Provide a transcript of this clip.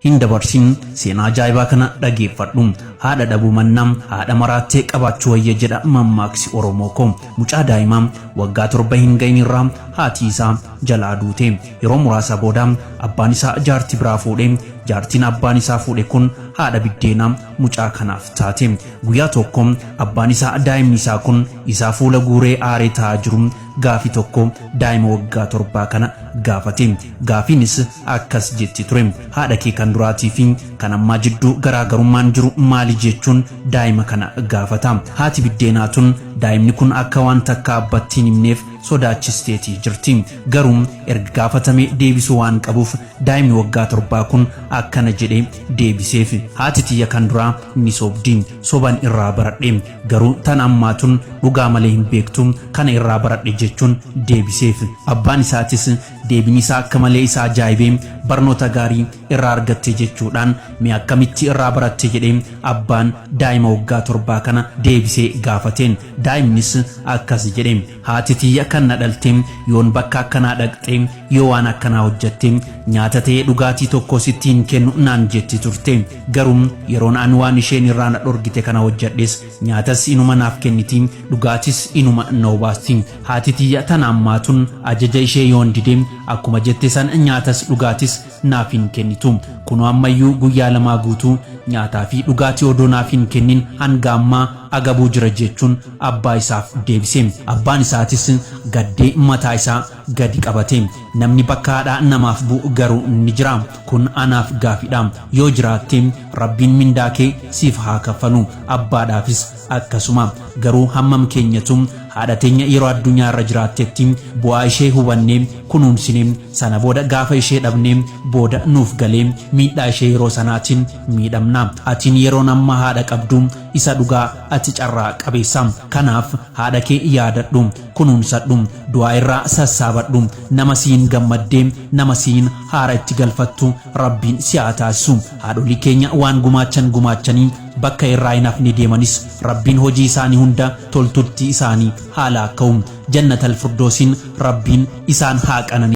hin dabarsin seenaa ajaa'ibaa kana dhageeffadhu. Haadha dhabuu mannam haadha maraattee qabaachuu wayya jedha mammaaksi Oromoo koo. Mucaa daa'imaa waggaa 7 hin gahin irraa haati isaa jalaa duute. Yeroo muraasa booda abbaan isaa jaartii biraa fuudhe. Jaartiin abbaan isaa fuudhe kun haadha biddeenaa mucaa kanaaf taate. Guyyaa tokko abbaan isaa daa'imni isaa kun isaa fuula guuree aaree taa'aa jiru gaafii tokko daa'ima waggaa 7 kana gaafate. Gaafiinis akkas jetti ture: haadha kee kan duraatii fi kan ammaa jidduu garaagarummaan jiru maali jechuun daa'ima kana gaafata. Haati biddeenaa tun daa'imni kun akka waan takka abbatti hin himneef sodaachisteetii jirti. Garuu erga gaafatame deebisuu waan qabuuf daa'imni waggaa 7 kun akkana jedhee deebiseef: haati tiyya kan duraa ni sobdi, soban irraa baradhe, garuu tan ammaa tun dhugaa malee hin beektu, kana irraa baradhe jechuun deebiseef. Abbaan isaatis deebiin isaa akka malee isaa ajaa'ibee barnoota gaarii irraa argatte jechuudhaan mee akkamitti irraa baratte jedhee abbaan daa'ima waggaa 7 kana deebisee gaafateen. Daa'imnis akkas jedhe: haati tiyya kan na dhalte yoon bakka akkanaa dhaqxe yoo waan akkanaa hojjette nyaata ta'ee dhugaatii tokko sittiin kennu naan jetti turte. Garuu yeroon an waan isheen irraa na dhorgite kana hojjedhes nyaatas inuma naaf kenniti, dhugaatis inuma na obaasti. Haati tiyya tan ammaa tun ajaja ishee yoon dide akkuma jette san nyaatas dhugaatis naaf hin kennitu. Kunoo ammayyuu guyyaa 2 guutuu nyaataa fi dhugaatii odoo naaf hin kennin hanga ammaa agabuu jira jechuun abbaa isaaf deebise. Abbaan isaatis gaddee mataa isaa gadi qabate. Namni bakka haadhaa namaaf bu'u garuu ni jira. Kun anaaf gaafidha. Yoo jiraatte Rabbiin mindaa kee siif haa kaffalu. Abbaadhaafis akkasuma. Garuu hammam keenyatu haadha teenya yeroo addunyaa irra jiraattetti bu'aa ishee hubannee kunuunsine sana booda gaafa ishee dhabne booda nuuf galee miidhaa ishee yeroo sanaatiin miidhamna. Atiin yeroon amma haadha qabdu isa dhugaa ati carraa qabeessa. Kanaaf haadha kee yaadadhu, kunuunsadhu, du'aa irraa sassaabadhu. Nama siin gammaddee nama siin haara itti galfattu Rabbiin si haa taasisu. Haadholii keenya waan gumaachanii bakka irraa hin hafne deemanis Rabbiin hojii isaanii hunda toltutti isaanii haala akka'u. Jannatal Firdoosin Rabbiin isaan haa qanani.